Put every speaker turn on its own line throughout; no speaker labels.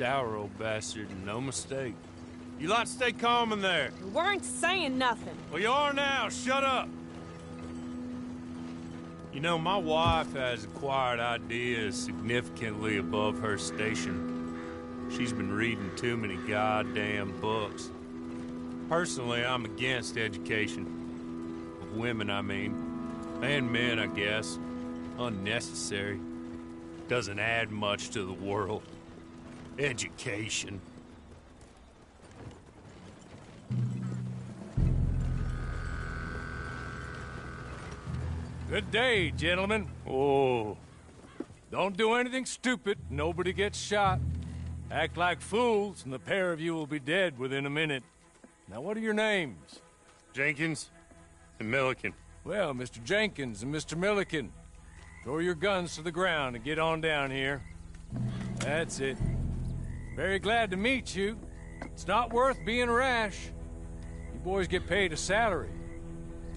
sour old bastard, and no mistake. You lot stay calm in there.
We weren't saying nothing.
Well, you are now. Shut up. You know, my wife has acquired ideas significantly above her station. She's been reading too many goddamn books. Personally, I'm against education. Of women, I mean. And men, I guess. Unnecessary. Doesn't add much to the world. Education.
Good day, gentlemen.
Oh.
Don't do anything stupid. Nobody gets shot. Act like fools, and the pair of you will be dead within a minute. Now, what are your names?
Jenkins and Milliken.
Well, Mr. Jenkins and Mr. Milliken, throw your guns to the ground and get on down here. That's it. Very glad to meet you. It's not worth being rash. You boys get paid a salary.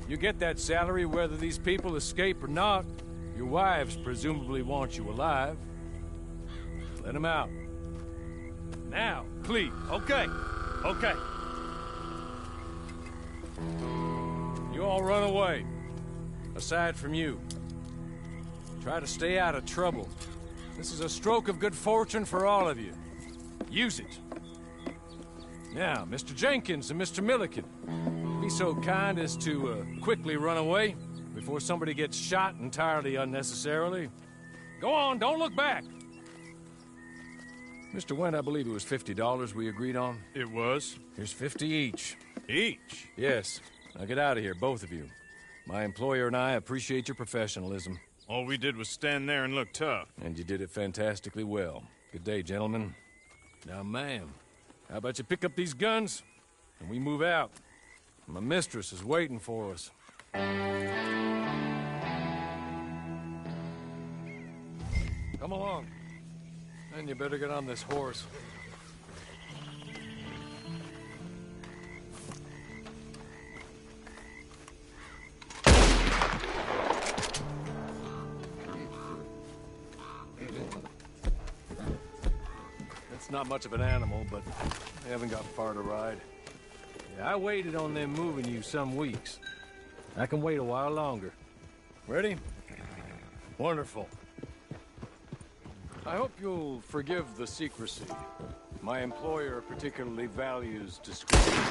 You get that salary whether these people escape or not. Your wives presumably want you alive. Let them out. Now, please.
Okay. Okay.
You all run away. Aside from you. Try to stay out of trouble. This is a stroke of good fortune for all of you. Use it. Now, Mr. Jenkins and Mr. Milliken, be so kind as to quickly run away before somebody gets shot entirely unnecessarily. Go on, don't look back. Mr. Wendt, I believe it was $50 we agreed on.
It was.
Here's 50 each.
Each?
Yes. Now get out of here, both of you. My employer and I appreciate your professionalism.
All we did was stand there and look tough.
And you did it fantastically well. Good day, gentlemen. Now, ma'am, how about you pick up these guns and we move out? My mistress is waiting for us. Come along. And you better get on this horse. It's not much of an animal, but they haven't got far to ride. Yeah, I waited on them moving you some weeks. I can wait a while longer. Ready? Wonderful. I hope you'll forgive the secrecy. My employer particularly values discretion.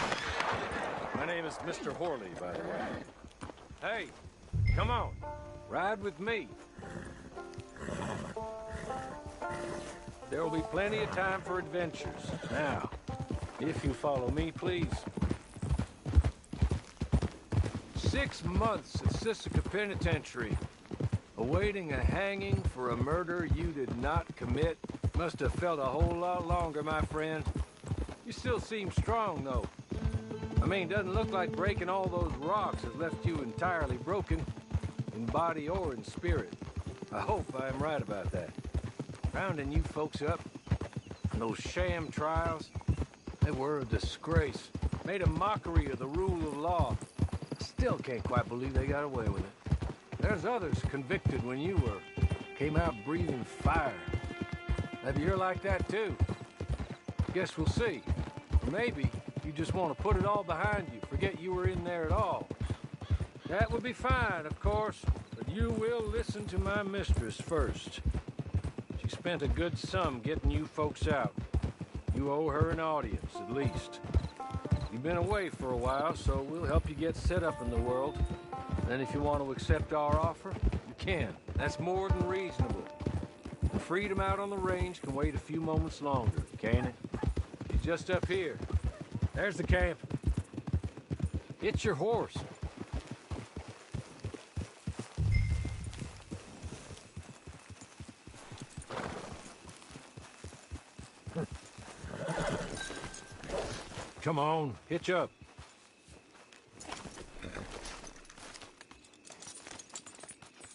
My name is Mr. Horley, by the way. Hey, come on. Ride with me. There will be plenty of time for adventures. Now, if you follow me, please. 6 months at Sisika Penitentiary, awaiting a hanging for a murder you did not commit. Must have felt a whole lot longer, my friend. You still seem strong, though. I mean, doesn't look like breaking all those rocks has left you entirely broken, in body or in spirit. I hope I am right about that. Rounding you folks up, and those sham trials, they were a disgrace. Made a mockery of the rule of law. Still can't quite believe they got away with it. There's others convicted when you were. Came out breathing fire. Maybe you're like that too. Guess we'll see. Or maybe you just want to put it all behind you, forget you were in there at all. That would be fine, of course, but you will listen to my mistress first. She spent a good sum getting you folks out. You owe her an audience, at least. You've been away for a while, so we'll help you get set up in the world. Then if you want to accept our offer, you can. That's more than reasonable. The freedom out on the range can wait a few moments longer, can't it? She's just up here. There's the camp. It's your horse. Come on, hitch up.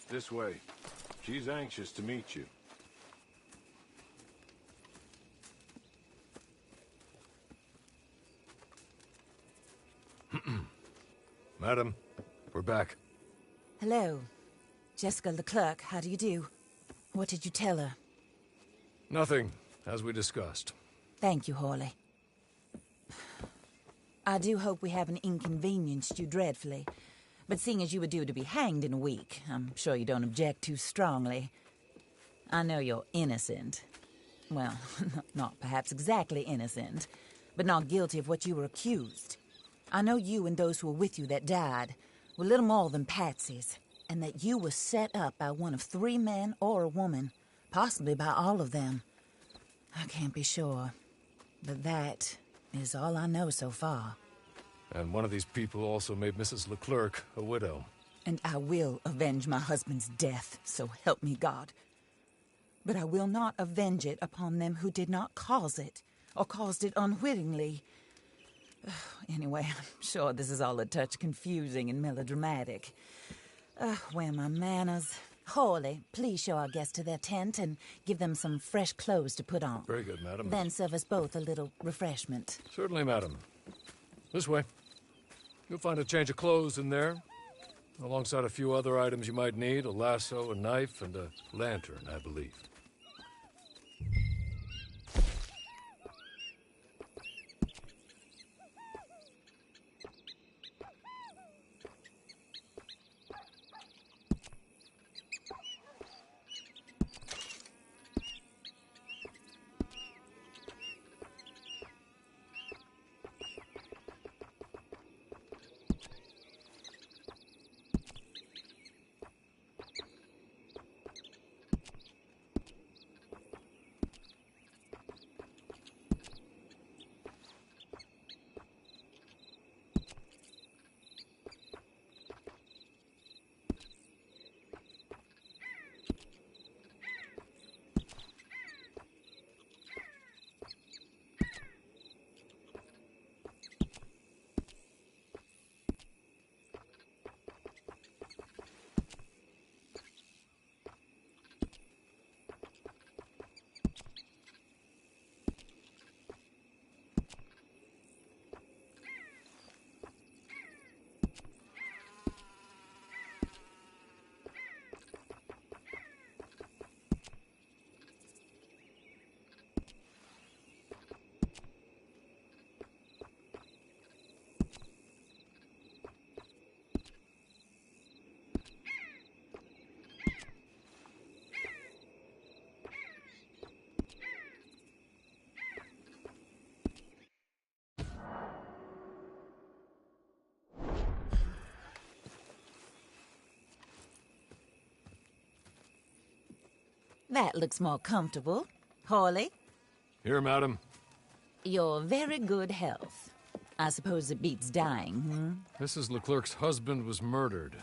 This way. She's anxious to meet you. Madam, we're back.
Hello. Jessica Leclerc, how do you do? What did you tell her?
Nothing, as we discussed.
Thank you, Hawley. I do hope we haven't inconvenienced you dreadfully. But seeing as you were due to be hanged in a week, I'm sure you don't object too strongly. I know you're innocent. Well, not perhaps exactly innocent, but not guilty of what you were accused. I know you and those who were with you that died were little more than patsies, and that you were set up by one of 3 men or a woman, possibly by all of them. I can't be sure, but that is all I know so far.
And one of these people also made Mrs. Leclerc a widow.
And I will avenge my husband's death, so help me God. But I will not avenge it upon them who did not cause it, or caused it unwittingly. Anyway, I'm sure this is all a touch confusing and melodramatic. Where are my manners? Hawley, please show our guests to their tent and give them some fresh clothes to put on.
Very good, madam.
Then serve us both a little refreshment.
Certainly, madam. This way. You'll find a change of clothes in there, alongside a few other items you might need, a lasso, a knife, and a lantern, I believe.
That looks more comfortable. Hawley,
Here, madam.
your very good health. I suppose it beats dying,
Mrs. Leclerc's husband was murdered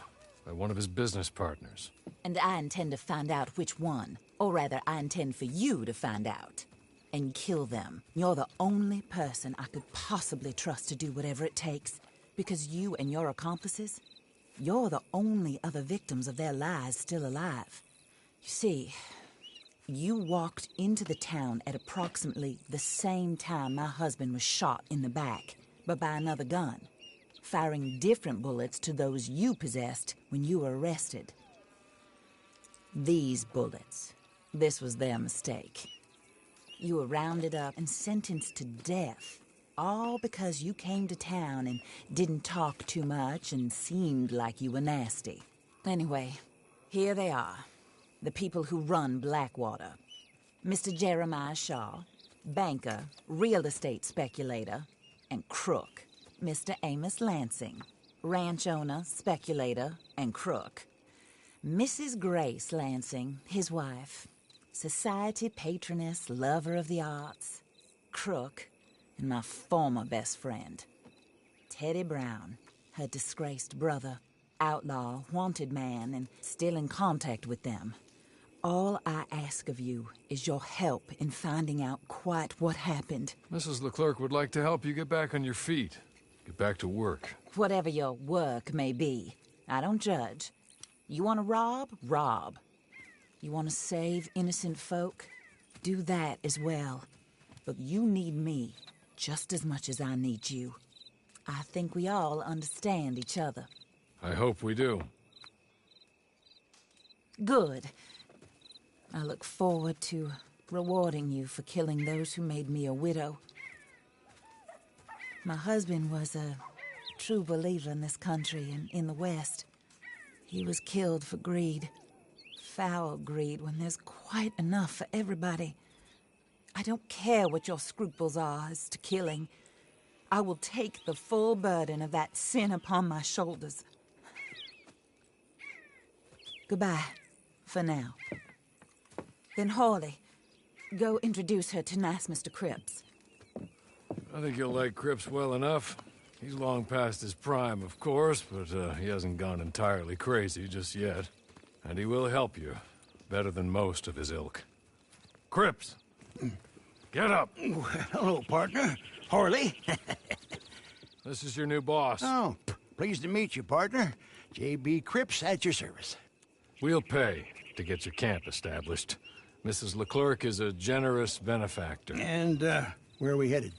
by one of his business partners.
And I intend to find out which one. Or rather, I intend for you to find out. And kill them. You're the only person I could possibly trust to do whatever it takes. Because you and your accomplices, you're the only other victims of their lies still alive. You see, you walked into the town at approximately the same time my husband was shot in the back, but by another gun, firing different bullets to those you possessed when you were arrested. These bullets, this was their mistake. You were rounded up and sentenced to death, all because you came to town and didn't talk too much and seemed like you were nasty. Anyway, here they are. The people who run Blackwater. Mr. Jeremiah Shaw, banker, real estate speculator, and crook. Mr. Amos Lansing, ranch owner, speculator, and crook. Mrs. Grace Lansing, his wife, society patroness, lover of the arts, crook, and my former best friend. Teddy Brown, her disgraced brother, outlaw, wanted man, and still in contact with them. All I ask of you is your help in finding out quite what happened.
Mrs. Leclerc would like to help you get back on your feet. Get back to work.
Whatever your work may be, I don't judge. You want to rob? Rob. You want to save innocent folk? Do that as well. But you need me just as much as I need you. I think we all understand each other.
I hope we do.
Good. I look forward to rewarding you for killing those who made me a widow. My husband was a true believer in this country and in the West. He was killed for greed. Foul greed when there's quite enough for everybody. I don't care what your scruples are as to killing. I will take the full burden of that sin upon my shoulders. Goodbye, for now. Then Hawley, go introduce her to nice Mr. Cripps.
I think you'll like Cripps well enough. He's long past his prime, of course, but he hasn't gone entirely crazy just yet. And he will help you, better than most of his ilk. Cripps! Get up!
Hello, partner. Harley.
This is your new boss.
Oh, pleased to meet you, partner. J.B. Cripps at your service.
We'll pay to get your camp established. Mrs. Leclerc is a generous benefactor.
And, where are we headed?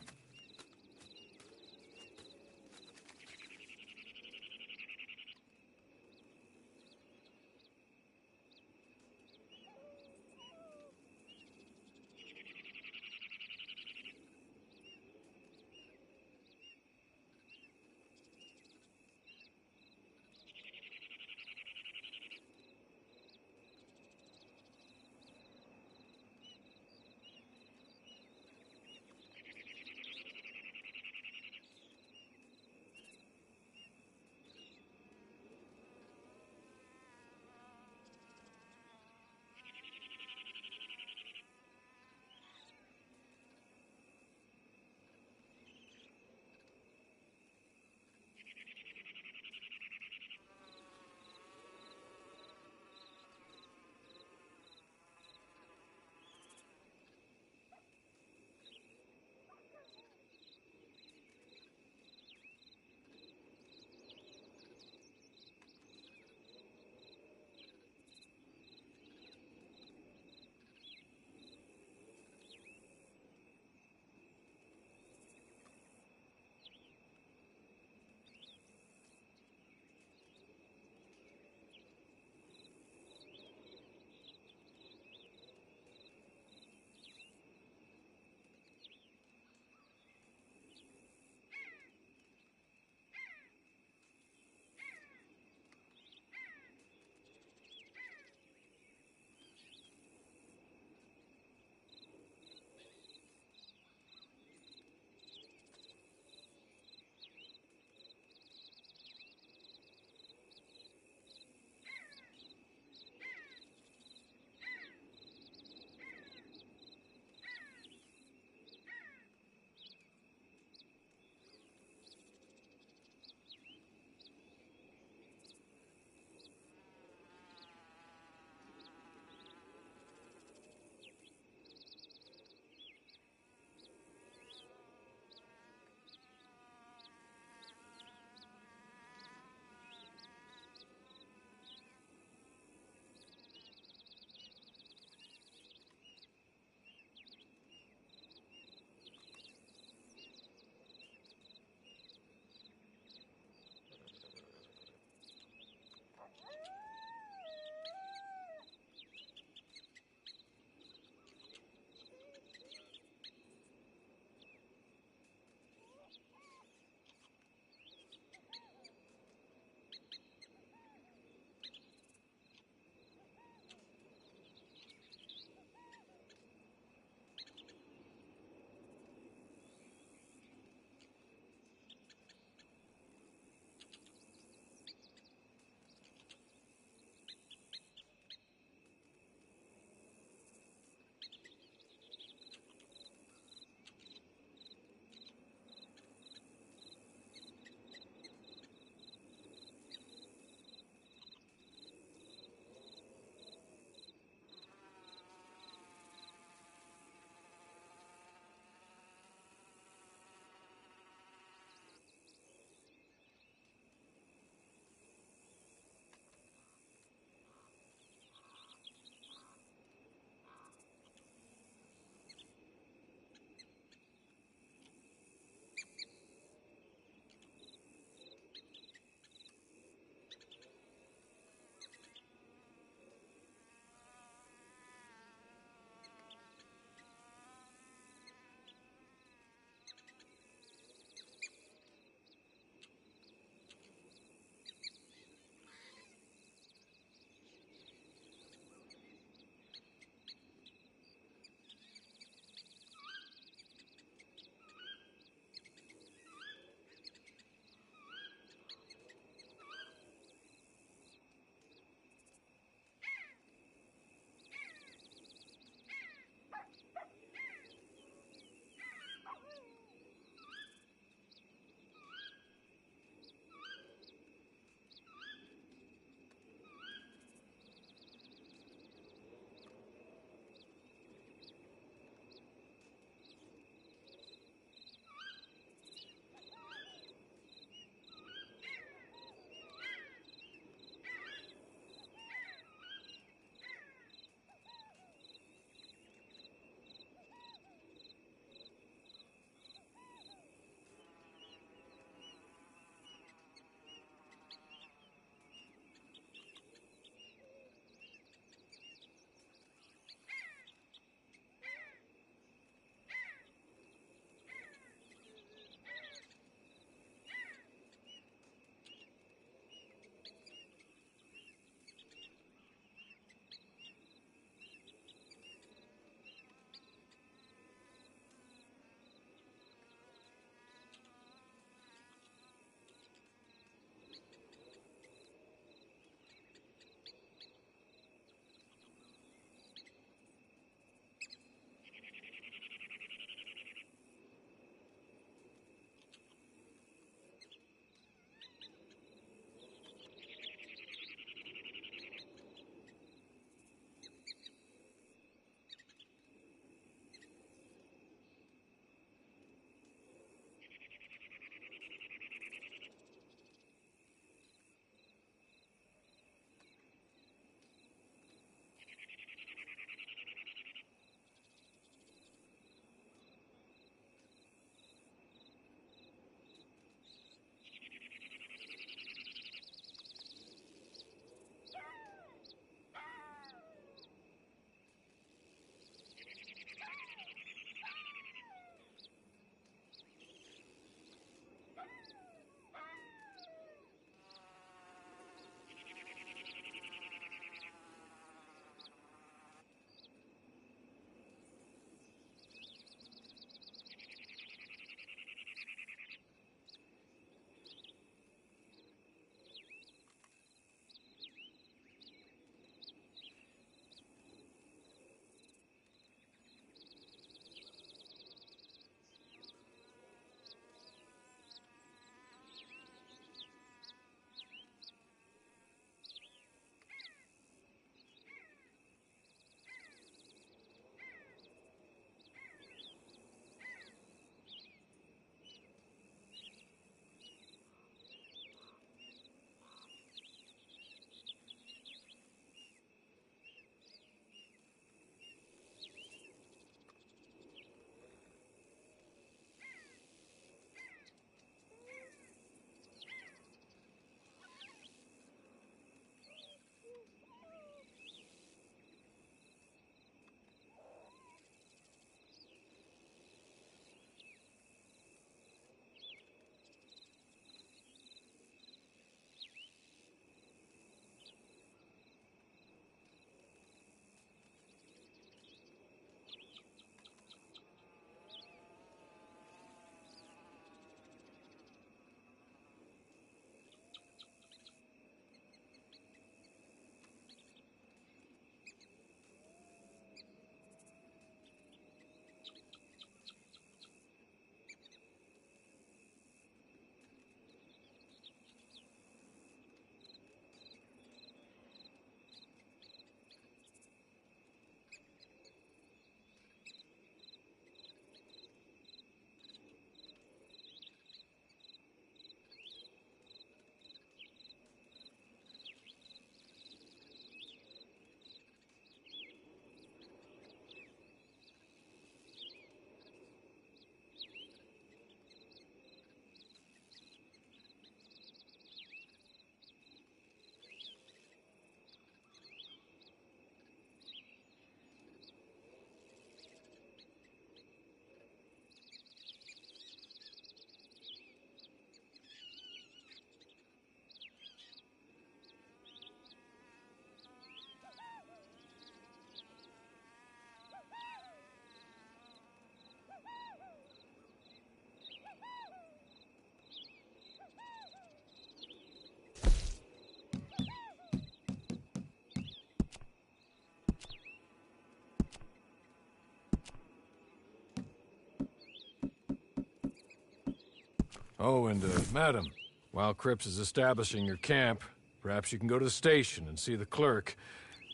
Oh, and, madam, while Cripps is establishing your camp, perhaps you can go to the station and see the clerk,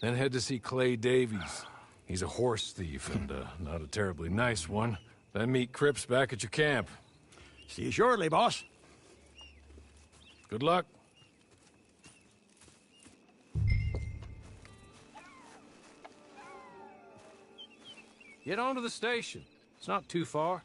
then head to see Clay Davies. He's a horse thief, and, not a terribly nice one. Then meet Cripps back at your camp.
See you shortly, boss.
Good luck.
Get on to the station. It's not too far.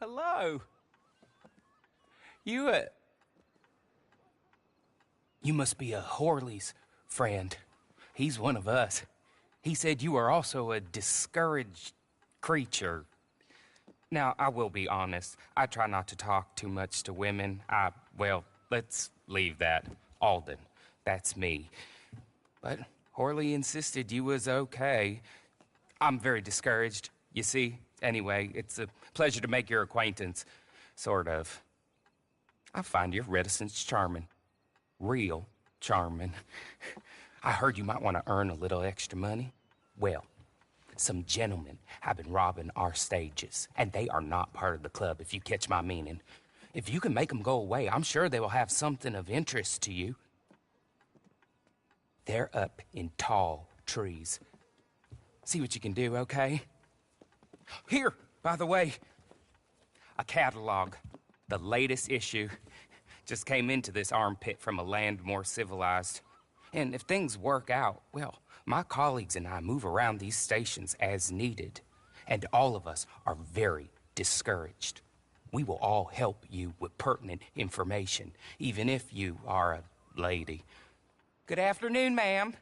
Hello. You must be a Horley's friend. He's one of us. He said you are also a discouraged creature. Now, I will be honest. I try not to talk too much to women. Well, let's leave that. Alden, that's me. But Horley insisted you was okay. I'm very discouraged, you see. Anyway, it's a pleasure to make your acquaintance. Sort of. I find your reticence charming. Real charming. I heard you might want to earn a little extra money. Well, some gentlemen have been robbing our stages, and they are not part of the club, if you catch my meaning. If you can make them go away, I'm sure they will have something of interest to you. They're up in tall trees. See what you can do, okay? Here, by the way, a catalog. The latest issue. Just came into this armpit from a land more civilized. And if things work out, well, my colleagues and I move around these stations as needed. And all of us are very discouraged. We will all help you with pertinent information, even if you are a lady. Good afternoon, ma'am.